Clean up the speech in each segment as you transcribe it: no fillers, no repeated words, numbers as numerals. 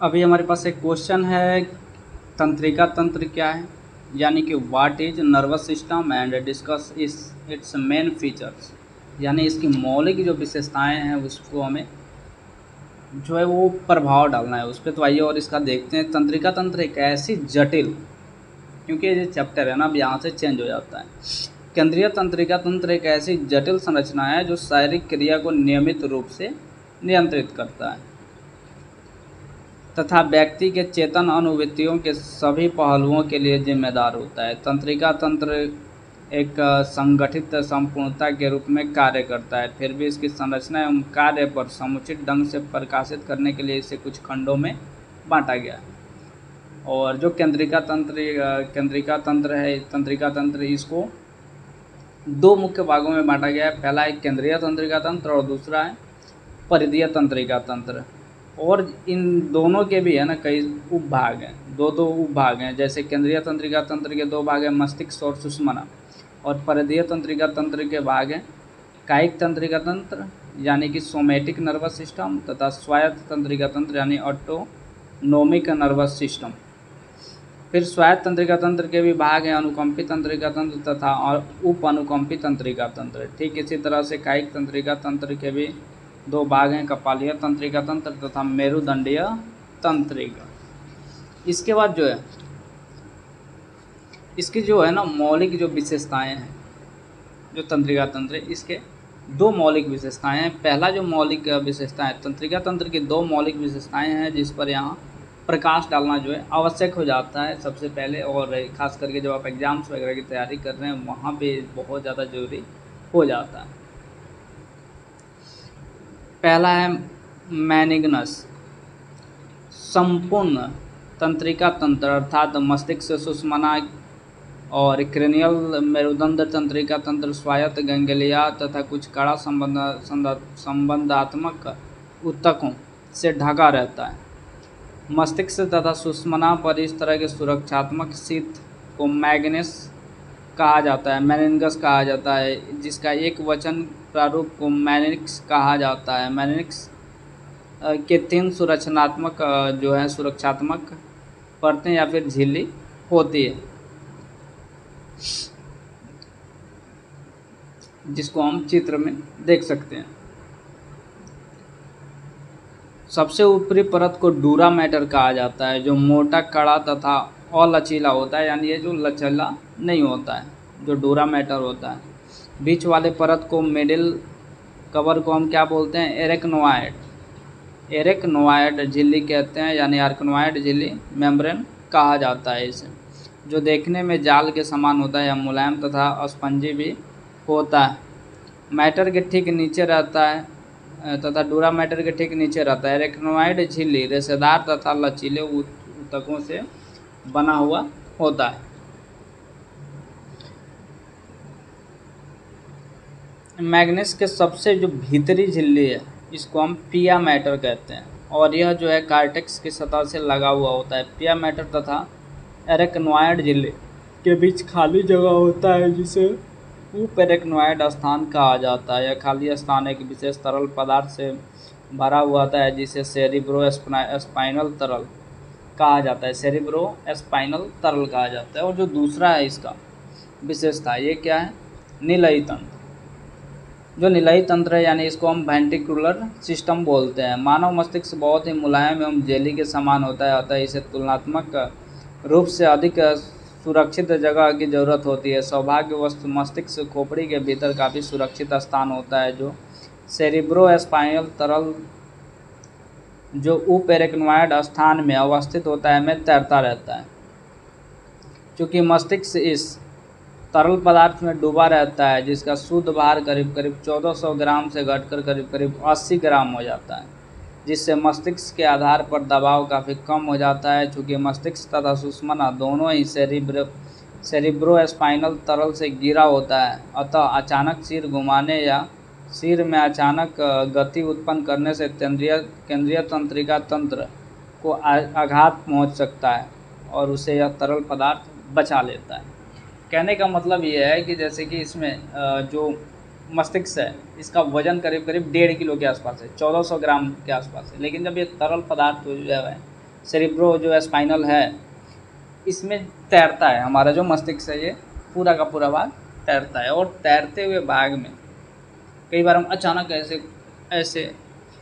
अभी हमारे पास एक क्वेश्चन है, तंत्रिका तंत्र क्या है, यानी कि what is nervous system and discuss इस इट्स मेन फीचर्स। यानी इसकी मौलिक जो विशेषताएं हैं उसको हमें जो है वो प्रभाव डालना है उस पर। तो आइए और इसका देखते हैं। तंत्रिका तंत्र एक ऐसी जटिल, क्योंकि ये जो चैप्टर है ना अब यहाँ से चेंज हो जाता है। केंद्रीय तंत्रिका तंत्र एक ऐसी जटिल संरचना है जो शारीरिक क्रिया को नियमित रूप से नियंत्रित करता है तथा व्यक्ति के चेतन अनुभूतियों के सभी पहलुओं के लिए जिम्मेदार होता है। तंत्रिका तंत्र एक संगठित संपूर्णता के रूप में कार्य करता है, फिर भी इसकी संरचना एवं कार्य पर समुचित ढंग से प्रकाशित करने के लिए इसे कुछ खंडों में बांटा गया है। और जो केंद्रिका तंत्र है, तंत्रिका तंत्र, इसको दो मुख्य भागों में बांटा गया है। पहला है केंद्रीय तंत्रिका तंत्र और दूसरा है परिधीय तंत्रिका तंत्र। और इन दोनों के भी है ना कई उपभाग हैं, दो उपभाग हैं। जैसे केंद्रीय तंत्रिका तंत्र के दो भाग हैं, मस्तिष्क और सुषुम्ना। और परिधीय तंत्रिका तंत्र के भाग हैं कायिक तंत्रिका तंत्र यानी कि सोमैटिक नर्वस सिस्टम तथा स्वायत्त तंत्रिका तंत्र यानी ऑटोनोमिक नर्वस सिस्टम। फिर स्वायत्त तंत्रिका तंत्र के भी भाग हैं अनुकंपी तंत्रिका तंत्र तथा उप अनुकंपी तंत्रिका तंत्र। ठीक इसी तरह से कायिक तंत्रिका तंत्र के भी दो भाग हैं, कपालीय तंत्रिका तंत्र तथा मेरुदंडीय तंत्रिका। इसके बाद जो है इसकी जो है ना मौलिक जो विशेषताएं हैं, जो तंत्रिका तंत्र है इसके दो मौलिक विशेषताएं हैं। पहला जो मौलिक विशेषता है, तंत्रिका तंत्र की दो मौलिक विशेषताएं हैं जिस पर यहाँ प्रकाश डालना जो है आवश्यक हो जाता है सबसे पहले। और ख़ास करके जब आप एग्ज़ाम्स वगैरह की तैयारी कर रहे हैं वहाँ पे बहुत ज़्यादा ज़रूरी हो जाता है। पहला है मैनिगनस संपूर्ण तंत्रिका तंत्र, अर्थात मस्तिष्क, सुषुम्ना और क्रेनियल मेरुदंड तंत्रिका तंत्र स्वायत्त गैंग्लिया तथा कुछ कड़ा संबंधात्मक ऊतकों से ढका रहता है। मस्तिष्क तथा सुषुम्ना पर इस तरह के सुरक्षात्मक शीत को मैग्नेस कहा जाता है, मेनिनगस कहा जाता है, जिसका एक वचन प्रारूप को मैनिक्स कहा जाता है। मैनिक्स के तीन सुरक्षात्मक जो है सुरक्षात्मक परतें या फिर झिल्ली होती है, जिसको हम चित्र में देख सकते हैं। सबसे ऊपरी परत को डूरा मैटर कहा जाता है, जो मोटा, कड़ा तथा अलचीला होता है, यानी ये जो लचीला नहीं होता है, जो डूरा मैटर होता है। बीच वाले परत को मिडिल कवर को हम क्या बोलते हैं, एरेक्नोइड झिल्ली कहते हैं, यानी आर्कनोइड झिल्ली मेम्ब्रेन कहा जाता है इसे, जो देखने में जाल के समान होता है या मुलायम तथा स्पंजी भी होता है। मैटर के ठीक नीचे रहता है तथा डूरा मैटर के ठीक नीचे रहता है। एरेक्नोइड झिल्ली रेशेदार तथा लचीले ऊतकों से बना हुआ होता है। मैग्नेस के सबसे जो भीतरी झिल्ली है इसको हम पिया मैटर कहते हैं, और यह जो है कार्टेक्स की सतह से लगा हुआ होता है। पिया मैटर तथा एरेक्नोइड झिल्ली के बीच खाली जगह होता है जिसे उपएरेक्नोइड स्थान कहा जाता है। यह खाली स्थान एक विशेष तरल पदार्थ से भरा हुआ होता है जिसे सेरिब्रोस्पाइनल तरल कहा जाता है, सेरिब्रोस्पाइनल तरल कहा जाता है। और जो दूसरा है इसका विशेषता, ये क्या है, निलयी तंत्र। जो निलयी तंत्र है यानी इसको हम वेंट्रिकुलर सिस्टम बोलते हैं। मानव मस्तिष्क बहुत ही मुलायम एवं जेली के समान होता है, अतः इसे तुलनात्मक रूप से अधिक सुरक्षित जगह की ज़रूरत होती है। सौभाग्यवश मस्तिष्क खोपड़ी के भीतर काफ़ी सुरक्षित स्थान होता है, जो सेरिब्रोस्पाइनल तरल जो उपएरेक्नोइड स्थान में अवस्थित होता है में तैरता रहता है। चूँकि मस्तिष्क इस तरल पदार्थ में डूबा रहता है, जिसका शुद्ध भार करीब 1400 ग्राम से घटकर करीब 80 ग्राम हो जाता है, जिससे मस्तिष्क के आधार पर दबाव काफ़ी कम हो जाता है। चूँकि मस्तिष्क तथा सुषुम्ना दोनों ही सेरिब्रोस्पाइनल तरल से घिरा होता है, अतः अचानक सिर घुमाने या सिर में अचानक गति उत्पन्न करने से केंद्रीय तंत्रिका तंत्र को आघात पहुंच सकता है और उसे यह तरल पदार्थ बचा लेता है। कहने का मतलब ये है कि जैसे कि इसमें जो मस्तिष्क है इसका वजन करीब 1.5 किलो के आसपास है, 1400 ग्राम के आसपास है, लेकिन जब ये तरल पदार्थ जो है सेरिब्रो जो स्पाइनल है इसमें तैरता है। हमारा जो मस्तिष्क है ये पूरा का पूरा भाग तैरता है, और तैरते हुए भाग में कई बार हम अचानक ऐसे ऐसे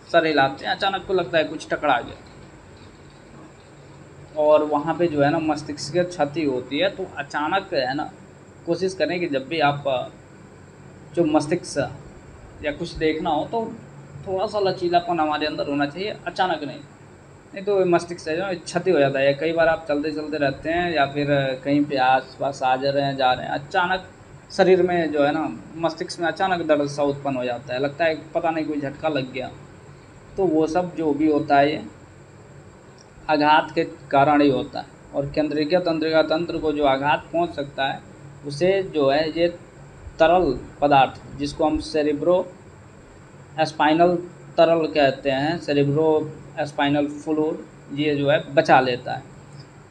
सर हिलाते हैं, अचानक को लगता है कुछ टकरा गया, और वहाँ पे जो है ना मस्तिष्क की क्षति होती है। तो अचानक है ना कोशिश करें कि जब भी आप जो मस्तिष्क या कुछ देखना हो तो थोड़ा सा लचीलापन हमारे अंदर होना चाहिए, अचानक नहीं तो मस्तिष्क से जो क्षति हो जाता है। कई बार आप चलते चलते रहते हैं या फिर कहीं पे आस पास आ जा रहे हैं जा रहे हैं, अचानक शरीर में जो है ना मस्तिष्क में अचानक दर्द सा उत्पन्न हो जाता है, लगता है पता नहीं कोई झटका लग गया। तो वो सब जो भी होता है ये आघात के कारण ही होता है, और केंद्रीय तंत्रिका तंत्र को जो आघात पहुंच सकता है उसे जो है ये तरल पदार्थ जिसको हम सेरिब्रो स्पाइनल तरल कहते हैं, सेरिब्रो स्पाइनल फ्लूइड, ये जो है बचा लेता है।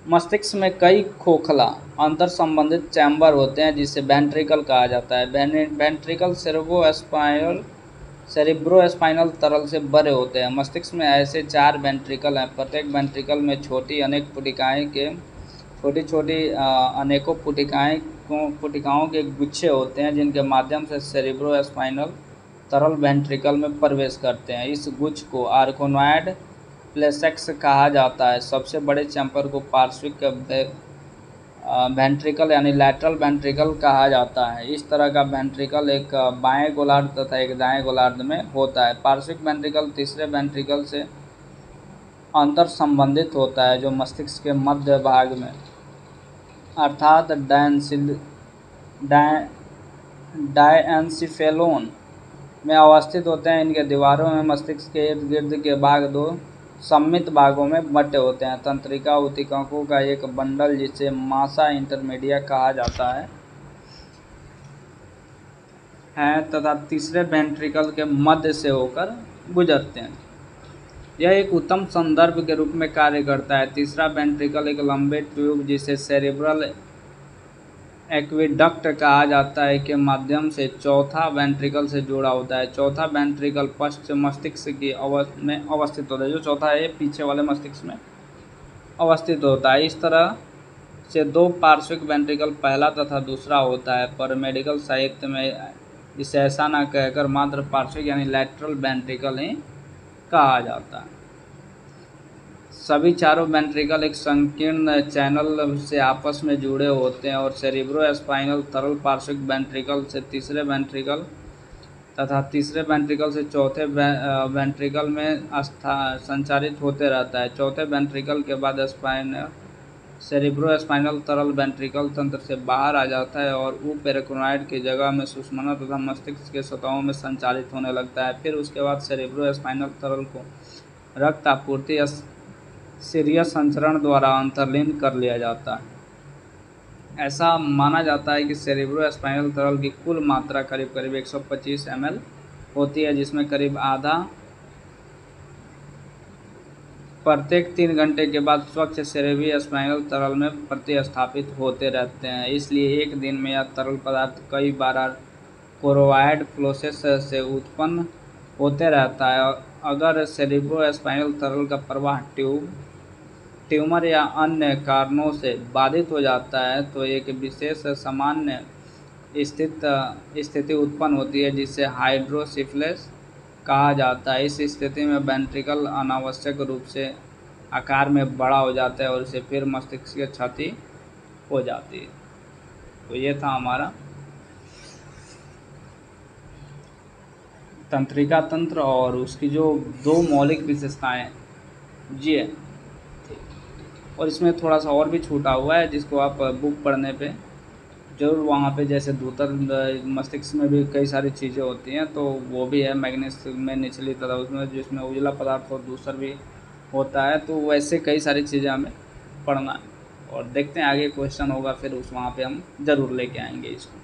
मस्तिष्क में कई खोखला अंतर संबंधित चैम्बर होते हैं जिसे वेंट्रिकल कहा जाता है। वेंट्रिकल सेरिब्रो स्पाइनल तरल से भरे होते हैं। मस्तिष्क में ऐसे 4 वेंट्रिकल हैं। प्रत्येक वेंट्रिकल में छोटी अनेकों पुटिकाओं के गुच्छे होते हैं जिनके माध्यम से सेरिब्रो स्पाइनल तरल वेंट्रिकल में प्रवेश करते हैं। इस गुच्छ को आर्कोनॉइड प्लेक्सस कहा जाता है। सबसे बड़े चैम्बर को पार्श्विक वेंट्रिकल यानी लैटरल वेंट्रिकल कहा जाता है। इस तरह का वेंट्रिकल एक बाएं गोलार्ध तथा एक दाएं गोलार्ध में होता है। पार्श्विक वेंट्रिकल तीसरे वेंट्रिकल से अंतर संबंधित होता है जो मस्तिष्क के मध्य भाग में अर्थात डायएन्सिफेलोन में अवस्थित होते हैं। इनके दीवारों में मस्तिष्क के इर्द गिर्द के भाग 2 सम्मित भागों में बंटे होते हैं। तंत्रिका ऊतकों का एक बंडल जिसे मासा इंटरमीडिया कहा जाता है तथा तीसरे वेंट्रिकल के मध्य से होकर गुजरते हैं। यह एक उत्तम संदर्भ के रूप में कार्य करता है। तीसरा वेंट्रिकल एक लंबे ट्यूब जिसे सेरिब्रल एक्विडक्ट कहा जाता है के माध्यम से चौथा वेंट्रिकल से जुड़ा होता है। चौथा वेंट्रिकल पश्च मस्तिष्क की में अवस्थित होता है। जो चौथा है पीछे वाले मस्तिष्क में अवस्थित होता है। इस तरह से 2 पार्श्विक वेंट्रिकल पहला तथा दूसरा होता है, पर मेडिकल साहित्य में इसे ऐसा न कहकर मात्र पार्श्विक यानी लैटरल वेंट्रिकल ही कहा जाता है। सभी चारों वेंट्रिकल एक संकीर्ण चैनल से आपस में जुड़े होते हैं और सेरिब्रो स्पाइनल तरल पार्श्विक वेंट्रिकल से तीसरे वेंट्रिकल तथा तीसरे वेंट्रिकल से चौथे वेंट्रिकल में संचारित होते रहता है। चौथे वेंट्रिकल के बाद सेरिब्रो स्पाइनल तरल वेंट्रिकल तंत्र से बाहर आ जाता है और पेरिकोनॉइड की जगह में सुषुम्ना तथा मस्तिष्क के सतहों में संचारित होने लगता है। फिर उसके बाद सेरिब्रो स्पाइनल तरल को रक्त आपूर्ति या सीरियस संचरण द्वारा अंतर्लीन कर लिया जाता है। ऐसा माना जाता है कि सेरिब्रो स्पाइनल तरल की कुल मात्रा करीब 125 ml होती है, जिसमें करीब आधा प्रत्येक 3 घंटे के बाद स्वच्छ सेरेब्रो स्पाइनल तरल में प्रतिस्थापित होते रहते हैं। इसलिए एक दिन में यह तरल पदार्थ कई बार कोरोवाइड प्रोसेस से उत्पन्न होते रहता है। अगर सेरिब्रो स्पाइनल तरल का प्रवाह ट्यूमर या अन्य कारणों से बाधित हो जाता है तो एक विशेष सामान्य स्थिति उत्पन्न होती है जिसे हाइड्रोसिफिलिस कहा जाता है। इस स्थिति में वेंट्रिकल अनावश्यक रूप से आकार में बड़ा हो जाता है और इसे फिर मस्तिष्क की क्षति हो जाती है। तो ये था हमारा तंत्रिका तंत्र और उसकी जो 2 मौलिक विशेषताएं जी है, और इसमें थोड़ा सा और भी छूटा हुआ है जिसको आप बुक पढ़ने पे जरूर वहाँ पे, जैसे धूतर मस्तिष्क में भी कई सारी चीज़ें होती हैं तो वो भी है मैग्नीज में निचली तरह, उसमें जिसमें उजला पदार्थ और दूसर भी होता है। तो वैसे कई सारी चीज़ें हमें पढ़ना है और देखते हैं आगे क्वेश्चन होगा फिर उस वहाँ पे हम ज़रूर लेके आएंगे इसको।